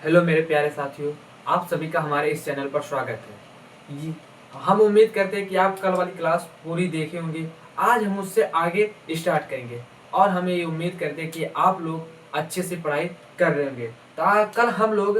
Hello मेरे प्यारे साथियों, आप सभी का हमारे इस चैनल पर स्वागत है। हम उम्मीद करते हैं कि आप कल वाली क्लास पूरी देखे होंगे। आज हम उससे आगे स्टार्ट करेंगे और हमें ये उम्मीद करते हैं कि आप लोग अच्छे से पढ़ाई कर रहे होंगे। कल हम लोग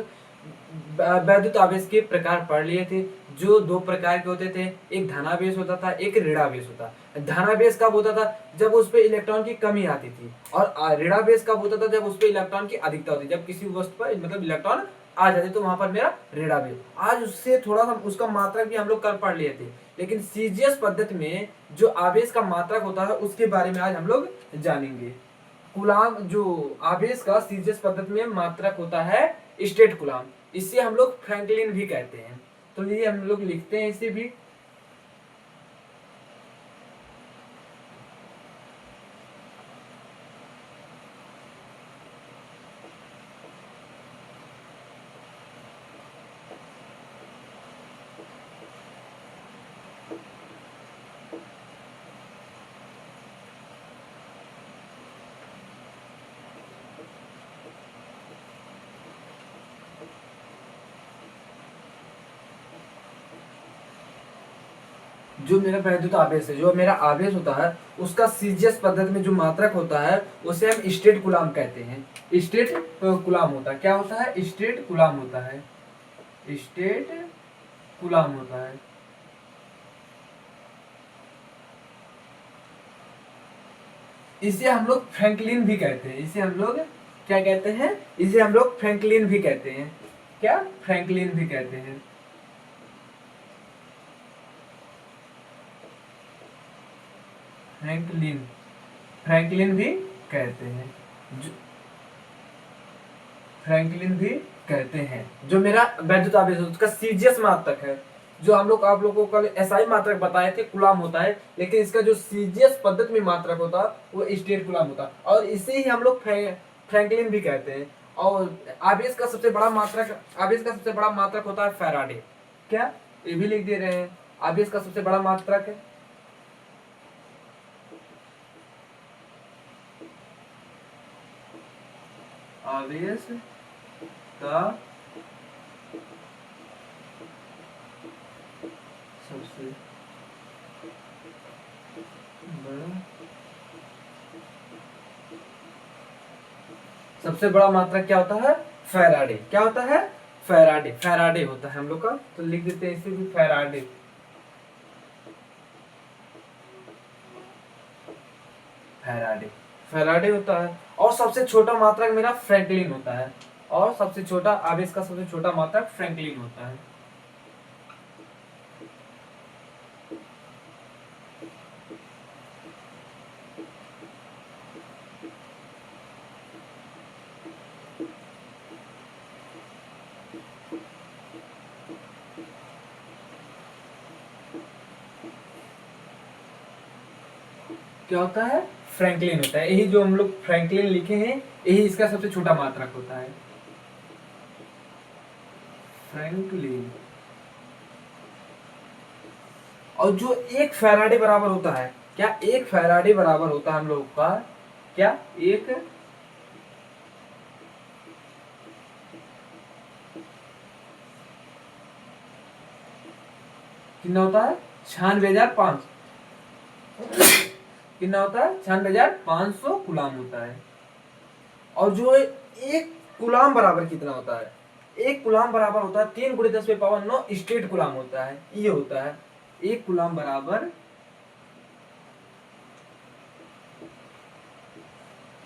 वैद्युत आवेश के प्रकार पढ़ लिए थे, जो दो प्रकार के होते थे। एक धनावेश होता था, एक ऋणावेश होता। धनावेश कब होता था? जब उस पे इलेक्ट्रॉन की कमी आती थी। और ऋणावेश कब होता था? जब उस पे इलेक्ट्रॉन की अधिकता होती, जब किसी वस्तु पर मतलब इलेक्ट्रॉन आ जाते तो वहां पर मेरा ऋणावेश। आज उससे थोड़ा सा उसका मात्रक भी हम लोग कल पढ़ लिए थे, लेकिन सीजीएस पद्धति में जो आवेश का मात्रक होता है उसके बारे में आज हम लोग जानेंगे। कुलाम जो आवेश का सीजीएस पद्धति में मात्रक होता है स्टेट कुलाम। इसे हम लोग फ्रैंकलिन भी कहते हैं। तो ये हम लोग लिखते हैं इसे भी। जो मेरा वैद्युत आवेश है, जो मेरा आवेश होता है, उसका सीजीएस पद्धति में जो मात्रक होता है उसे हम स्टेट कुलाम कहते हैं। स्टेट कुलाम होता है। क्या होता है? स्टेट कुलाम होता है। स्टेट कुलाम होता है। इसे हम लोग फ्रैंकलिन भी कहते हैं। इसे हम लोग क्या कहते हैं? इसे हम लोग फ्रैंकलिन भी कहते हैं। क्या? फ्रैंकलिन भी कहते हैं। फ्रैंकलिन फ्रैंकलिन भी कहते हैं। फ्रैंकलिन भी कहते हैं। जो मेरा वैद्युत आवेश है उसका सीजीएस मात्रक है, जो हम लोग आप लोगों को कल एसआई मात्रक बताए थे, कुलाम होता है, लेकिन इसका जो सीजीएस पद्धति में मात्रक होता है वो स्टेट कुलाम होता है, और इसे ही हम लोग फ्रैंकलिन भी कहते हैं। और आवेश का सबसे बड़ा मात्रक होता है फैराडे। क्या? ये भी लिख दे रहे हैं। आवेश का सबसे बड़ा मात्रक है आवेश का सबसे बड़ा मात्रक क्या होता है? फैराडे। क्या होता है? फैराडे होता है हम लोग का। तो लिख देते हैं इसे भी, फैराडे। फैराडे फैराडे होता है। और सबसे छोटा मात्रक मेरा फ्रैंकलिन होता है। और सबसे छोटा आवेश का सबसे छोटा मात्रक फ्रैंकलिन होता है। क्या होता है? फ्रैंकलिन होता है। यही जो हम लोग फ्रैंकलिन लिखे हैं, यही इसका सबसे छोटा मात्रक होता है, फ्रैंकलिन। और जो एक फैराडे बराबर होता है, क्या एक फैराडे बराबर होता है हम लोग का? क्या एक कितना होता है? 96,500। कितना होता है? 96,500 कुलाम होता है। और जो एक कुलाम बराबर कितना होता है? एक कुलाम बराबर होता है 3 × 10⁻⁹ स्टेट कुलाम होता है। ये होता है एक कुलाम बराबर,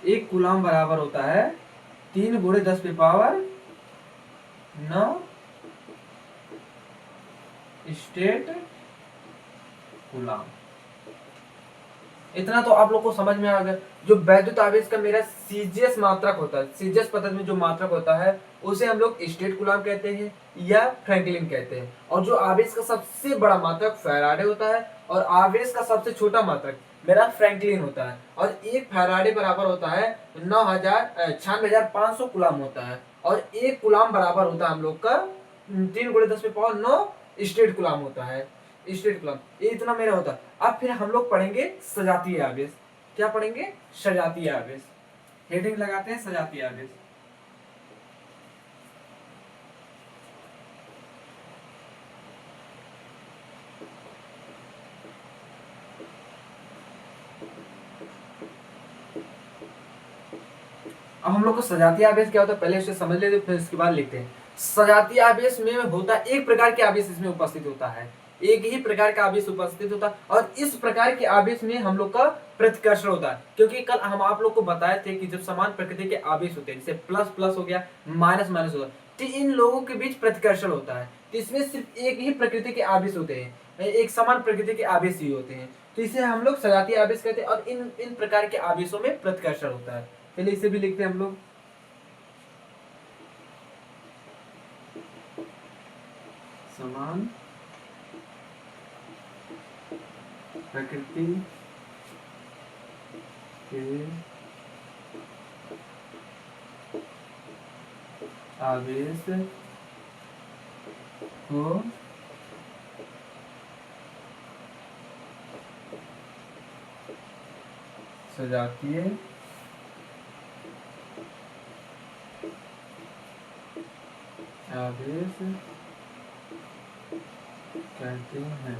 एक कुलाम बराबर होता है 3 × 10⁻⁹ स्टेट कुलाम। इतना तो आप लोग को समझ में आ गया। जो वैद्युत आवेश का मेरा सीजीएस मात्रक होता है, सीजीएस पद्धति में जो मात्रक होता है उसे हम लोग स्टेट कुलाम कहते हैं या फ्रैंकलिन कहते हैं। और जो आवेश का सबसे बड़ा मात्रक फैराडे होता है, और आवेश का सबसे छोटा मात्रक मेरा फ्रैंकलिन होता है। और एक फैराडे बराबर होता है 96,500 कुलाम होता है। और एक कुलाम बराबर होता है हम लोग का 3 × 10⁻⁹ स्टेट कुलाम होता है। स्टेट कुलाम ये इतना मेरा होता है। अब फिर हम लोग पढ़ेंगे सजातीय आवेश। क्या पढ़ेंगे? सजातीय आवेश। हेडिंग लगाते हैं सजातीय आवेश। अब हम लोग को सजातीय आवेश क्या होता है पहले उसे समझ लेते फिर इसके बाद लिखते हैं। सजातीय आवेश में होता है एक प्रकार के आवेश इसमें उपस्थित होता है, एक ही प्रकार का आवेश उपस्थित होता है और इस प्रकार के आवेश में हम लोग का प्रतिकर्षण होता है। क्योंकि कल हम आप लोग को बताए थे कि जब समान प्रकृति के आवेश होते हैं जैसे प्लस प्लस हो गया, माइनस माइनस होगा, तो इन लोगों के बीच प्रतिकर्षण होता है। तो इसमें सिर्फ एक ही प्रकृति के आवेश होते हैं, एक समान प्रकृति के आवेश ही होते हैं, तो इसे हम लोग सजातीय आवेश कहते हैं और इन इन प्रकार के आवेशों में प्रतिकर्षण होता है। चलिए इसे भी लिखते हैं हम लोग। समान प्रकृति के आवेश को सजातीय आवेश कहते हैं।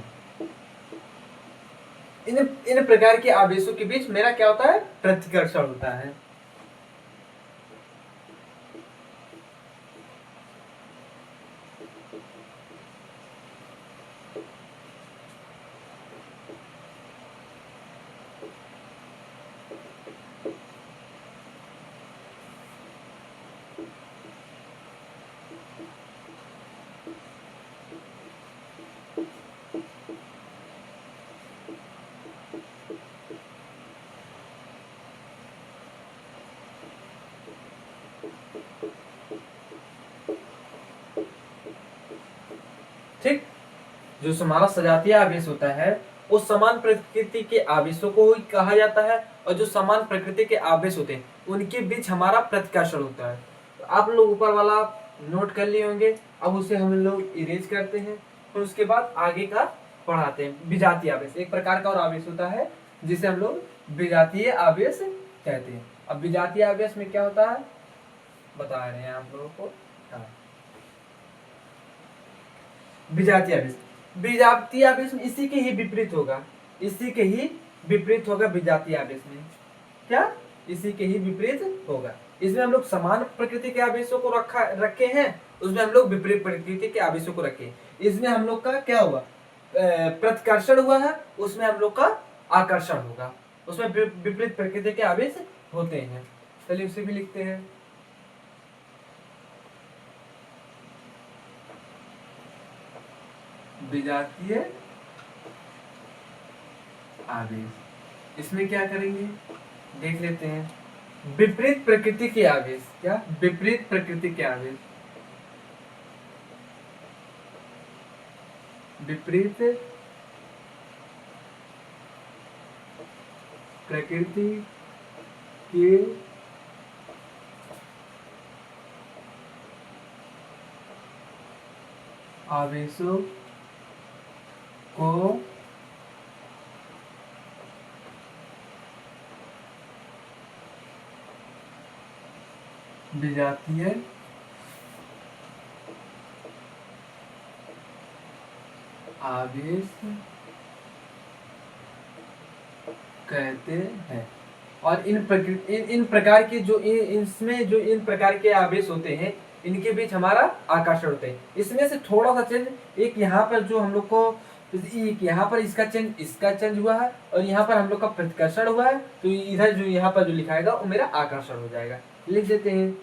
इन प्रकार के आवेशों के बीच मेरा क्या होता है, प्रतिकर्षण होता है। ठीक, जो हमारा सजातीय आवेश होता है वो समान प्रकृति के आवेशों को ही कहा जाता है और जो समान प्रकृति के आवेश होते हैं उनके बीच हमारा प्रतिकर्षण होता है। तो आप लोग ऊपर वाला नोट कर लिए होंगे, अब उसे हम लोग इरेज करते हैं फिर उसके बाद आगे का पढ़ाते हैं। विजातीय आवेश एक प्रकार का और आवेश होता है जिसे हम लोग विजातीय आवेश कहते हैं। अब विजातीय आवेश में क्या होता है बता रहे हैं आप लोगों को। विजातीय आवेश, विजातीय आवेश में इसी के ही विपरीत होगा, इसी के ही विपरीत होगा विजातीय आवेश में। क्या, इसी के ही विपरीत होगा। इसमें हम लोग समान प्रकृति के आवेशों को रखे हैं, उसमें हम लोग विपरीत प्रकृति के आवेशों को रखे। इसमें हम लोग का क्या हुआ, प्रतिकर्षण हुआ है, उसमें हम लोग का आकर्षण होगा, उसमें विपरीत प्रकृति के आवेश होते हैं। चलिए उसे भी लिखते हैं। विजातीय आवेश, इसमें क्या करेंगे देख लेते हैं। विपरीत प्रकृति के आवेश, क्या विपरीत प्रकृति के आवेश, विपरीत प्रकृति के आवेशों को विजातीय आवेश कहते हैं। और इन प्रकार के जो इसमें जो इन प्रकार के आवेश होते हैं इनके बीच हमारा आकर्षण होता है। इसमें से थोड़ा सा चेंज, एक यहाँ पर जो हम लोग को यहाँ पर इसका चेंज हुआ है और यहाँ पर हम लोग का प्रतिकर्षण हुआ है, तो इधर जो यहाँ पर जो लिखाएगा वो मेरा आकर्षण हो जाएगा। लिख देते हैं।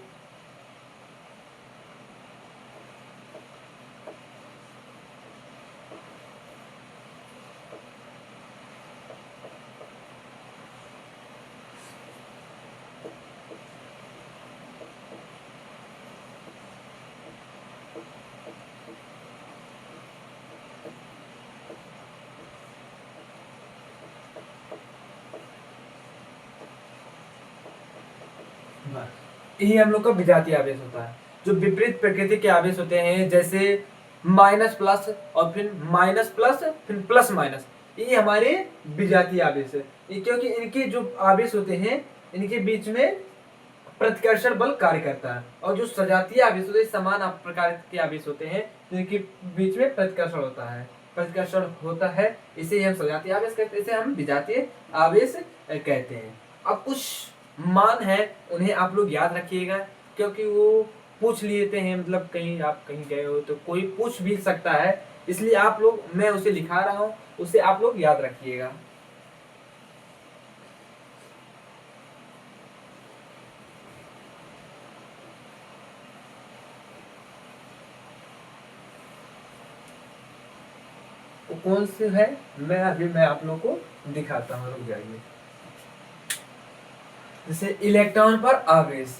यही हम लोग का विजातीय आवेश होता है। जो विपरीत प्रकृति के आवेश होते हैं जैसे माइनस प्लस और फिर माइनस प्लस फिर प्लस माइनस, ये हमारे विजातीय आवेश है। ये क्योंकि इनके जो आवेश होते हैं इनके बीच में प्रतिकर्षण बल कार्य करता है। और जो सजातीय आवेश होते हैं समान प्रकार के आवेश होते हैं जिनके बीच में प्रतिकर्षण होता है, इसे हम सजातीय आवेश कहते हैं, इसे हम विजातीय आवेश कहते हैं। अब कुछ मान है उन्हें आप लोग याद रखिएगा, क्योंकि वो पूछ लेते हैं, मतलब कहीं आप कहीं गए हो तो कोई पूछ भी सकता है, इसलिए आप लोग, मैं उसे लिखा रहा हूँ, उसे आप लोग याद रखिएगा। वो कौन से है, मैं आप लोग को दिखाता हूँ, रुक जाइए। जैसे इलेक्ट्रॉन पर आवेश,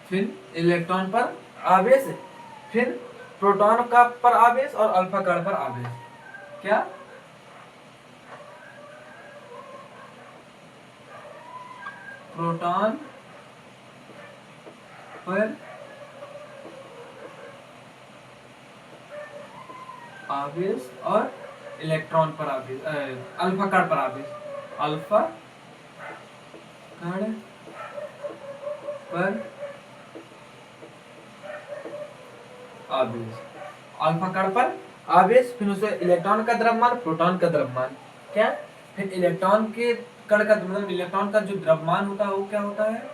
फिर इलेक्ट्रॉन पर आवेश, फिर प्रोटॉन का पर आवेश और अल्फा कण पर आवेश। क्या प्रोटॉन पर आवेश और इलेक्ट्रॉन पर आवेश, अल्फा कण पर आवेश, अल्फा कण पर आवेश, अल्फा कण पर आवेश, फिर उसे इलेक्ट्रॉन का द्रव्यमान, प्रोटॉन का द्रव्यमान। क्या, फिर इलेक्ट्रॉन के कण का, मतलब इलेक्ट्रॉन का जो द्रव्यमान होता है वो क्या होता है,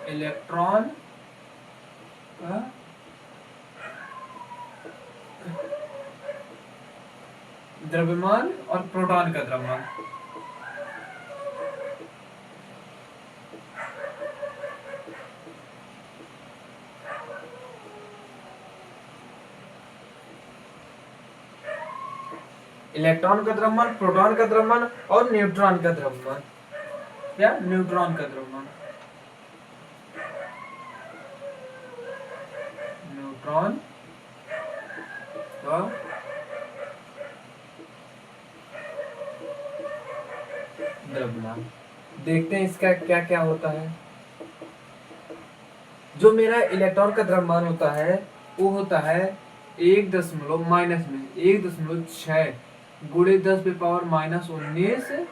इलेक्ट्रॉन का द्रव्यमान और प्रोटॉन का द्रव्यमान। इलेक्ट्रॉन का द्रव्यमान, प्रोटॉन का द्रव्यमान और न्यूट्रॉन का द्रव्यमान। क्या, न्यूट्रॉन का द्रव्यमान, न्यूट्रॉन का द्रव्यमान। देखते हैं इसका क्या क्या होता है। जो मेरा इलेक्ट्रॉन का द्रव्यमान होता है वो होता है 1 माइनस में 1.6 गुणे 10⁻⁻19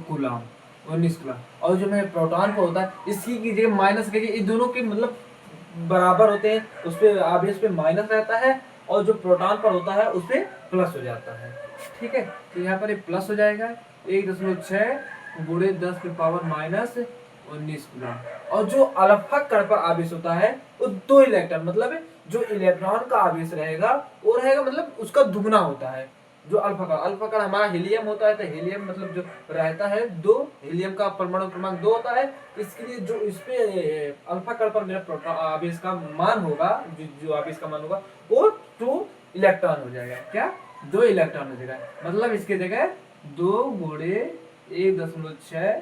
कूलम, 19 कूलम। और जो मेरे प्रोटॉन का होता है, इसकी कीजिए माइनस कीजिए, इस दोनों के मतलब बराबर होते हैं, उस पे आवेश पे माइनस रहता है और जो प्रोटॉन पर होता है उस पे प्लस हो जाता है। ठीक है, तो यहाँ पर ये प्लस हो जाएगा, 1.6 गुणे 10⁻⁻19 कूलम। और जो अल्फा कण पर आवेश होता है वो 2 इलेक्ट्रॉन, मतलब जो इलेक्ट्रॉन का आवेश रहेगा वो रहेगा मतलब उसका दुगना होता है। जो अल्फा कण हमारा हीलियम होता है, तो हीलियम मतलब जो रहता है 2, हीलियम का परमाणु क्रमांक 2 होता है। इसके लिए जो इस पे अल्फा कण पर मेरा प्रोटॉन आवेश का मान होगा, जो आवेश का मान होगा वो 2 इलेक्ट्रॉन हो जाएगा। क्या, 2 इलेक्ट्रॉन हो जाएगा, मतलब इसके जगह 2 गुणे 1.6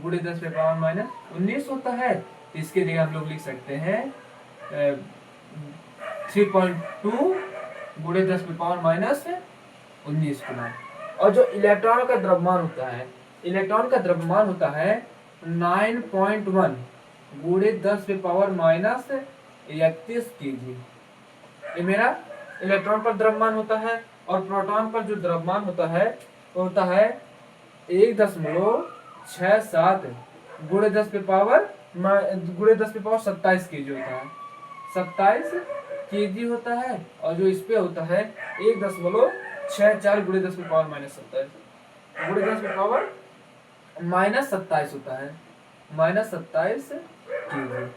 गुणे 10⁻⁻19 होता है। इसके जगह हम लोग लिख सकते हैं 3.2 गुणे 10⁻⁻19 कूलम। और जो इलेक्ट्रॉन का द्रव्यमान होता है, इलेक्ट्रॉन का द्रव्यमान होता है 9.1 गुणे 10⁻31 kg। ये मेरा इलेक्ट्रॉन पर द्रव्यमान होता है। और प्रोटॉन पर जो द्रव्यमान होता है वो होता है 1.67 गुणे 10⁻27 kg होता है, 27 kg होता है। और जो इस पे होता है 1.64 गुणे 10⁻⁻27 गुणे 10⁻⁻27 होता है, -27 kg।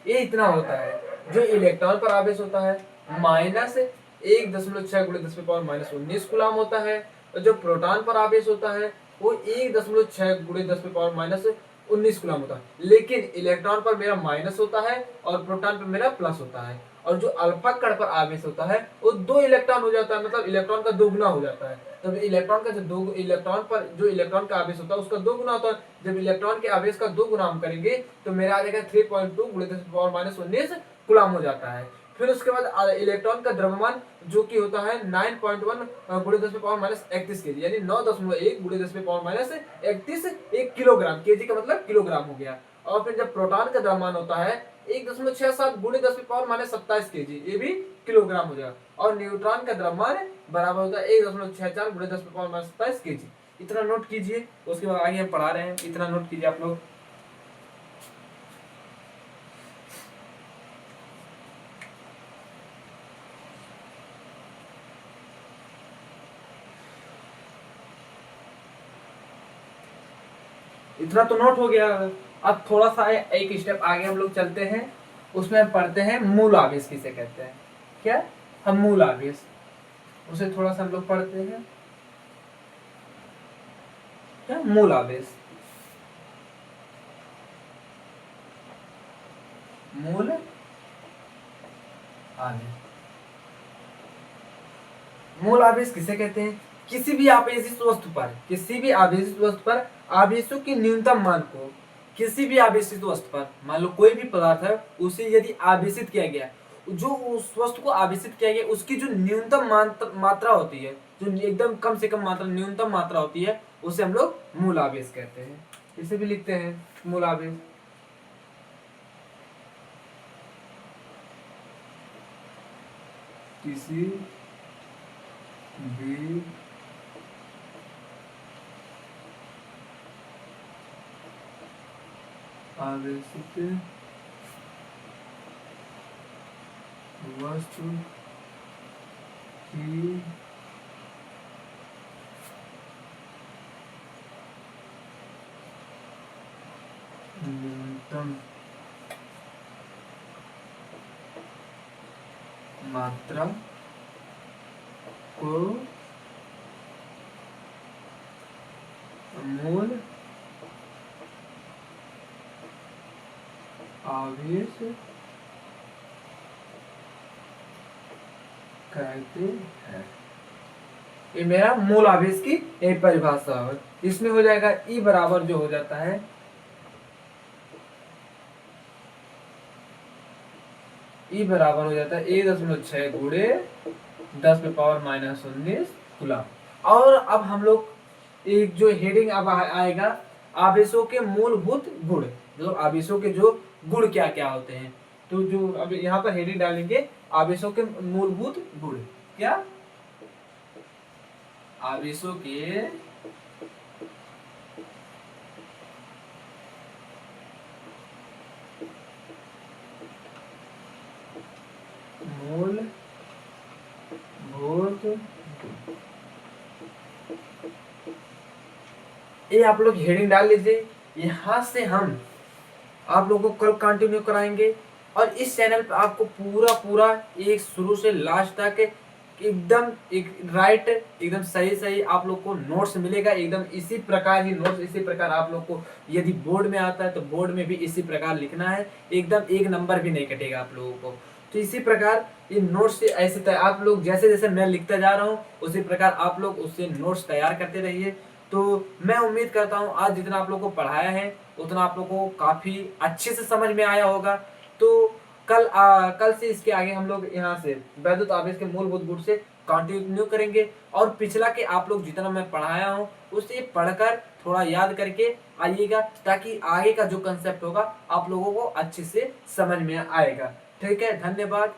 ये इतना होता है। जो इलेक्ट्रॉन पर आवेश होता है -1.6 गुणे 10⁻⁻19 कूलम होता है। और जो प्रोटॉन पर आवेश होता है वो 1.6 गुणे 10⁻⁻19 कूलम होता है। लेकिन इलेक्ट्रॉन पर मेरा माइनस होता है और प्रोटॉन पर मेरा प्लस होता है। और जो अल्फा कण पर आवेश होता है वो 2 इलेक्ट्रॉन हो जाता है, मतलब इलेक्ट्रॉन का दोगुना हो जाता है। तब इलेक्ट्रॉन का जो इलेक्ट्रॉन पर जो इलेक्ट्रॉन का आवेश होता है उसका 2 गुना होता है। जब इलेक्ट्रॉन के आवेश का 2 गुना हम करेंगे तो मेरा आ जाएगा 3.2 गुणे 10⁻⁻19 कूलम हो जाता है। फिर उसके बाद इलेक्ट्रॉन का द्रव्यमान जो कि होता है 9.1 गुणे 10⁻31 kg, यानी 9.1 गुणे 10⁻31 1 किलोग्राम, केजी का मतलब किलोग्राम हो गया। और फिर जब प्रोटॉन का द्रव्यमान होता है 1.67 गुणे 10⁻27 kg, ये भी किलोग्राम हो जाएगा। और न्यूट्रॉन का द्रव्यमान बराबर होता है 1.64 गुणे 10⁻27 kg। इतना नोट कीजिए, उसके बाद आगे हम पढ़ा रहे हैं, इतना नोट कीजिए आप लोग। इतना तो नोट हो गया। अब थोड़ा सा एक स्टेप आगे हम लोग चलते हैं, उसमें हम पढ़ते हैं मूल आवेश किसे कहते हैं। क्या? हम मूल आवेश, उसे थोड़ा सा हम लोग पढ़ते हैं। क्या? मूल आवेश। मूल आवेश, मूल आवेश किसे कहते हैं? किसी भी आवेशित वस्तु पर, किसी भी आवेशित वस्तु पर आवेशों के न्यूनतम मान को, किसी भी आवेशित वस्तु पर, मान लो कोई भी पदार्थ है, उसे यदि आवेशित किया गया, जो उस वस्तु को आवेशित किया गया उसकी जो न्यूनतम मात्रा होती है, जो एकदम कम से कम मात्रा, न्यूनतम मात्रा होती है, उसे हम लोग मूल आवेश कहते हैं। इसे भी लिखते हैं मूल आवेश। किसी भी आवेशित वस्तु की न्यूनतम मात्रा को मूल आवेश कहते हैं। ये मेरा मूल आवेश की एक परिभाषा है। इसमें हो जाएगा E बराबर जो हो जाता है E बराबर हो जाता है 1.6 गुणे 10⁻⁻19 कूलम। और अब हम लोग एक जो हेडिंग अब आएगा, आवेशों के मूलभूत गुण, मतलब आवेशों के जो गुण क्या क्या होते हैं। तो जो अब यहाँ पर हेडिंग डालेंगे आवेशों के मूलभूत गुण। क्या? आवेशों के मूलभूत, ये आप लोग हेडिंग डाल लीजिए। यहाँ से हम आप लोगों को कल कंटिन्यू कराएंगे, और इस चैनल पे आपको पूरा पूरा एक शुरू से लास्ट तक एकदम एक राइट, एकदम सही सही आप लोग को नोट्स मिलेगा। एकदम इसी प्रकार ही नोट्स, इसी प्रकार आप लोग को यदि बोर्ड में आता है तो बोर्ड में भी इसी प्रकार लिखना है, एकदम एक नंबर भी नहीं कटेगा आप लोगों को। तो इसी प्रकार ये नोट्स ऐसे आप लोग जैसे जैसे मैं लिखता जा रहा हूँ उसी प्रकार आप लोग उससे नोट्स तैयार करते रहिए। तो मैं उम्मीद करता हूँ आज जितना आप लोगों को पढ़ाया है उतना आप लोगों को काफ़ी अच्छे से समझ में आया होगा। तो कल से इसके आगे हम लोग यहाँ से वैद्युत आवेश के मूलभूत गुण से कंटिन्यू करेंगे, और पिछला के आप लोग जितना मैं पढ़ाया हूँ उसे पढ़कर थोड़ा याद करके आइएगा, ताकि आगे का जो कंसेप्ट होगा आप लोगों को अच्छे से समझ में आएगा। ठीक है, धन्यवाद।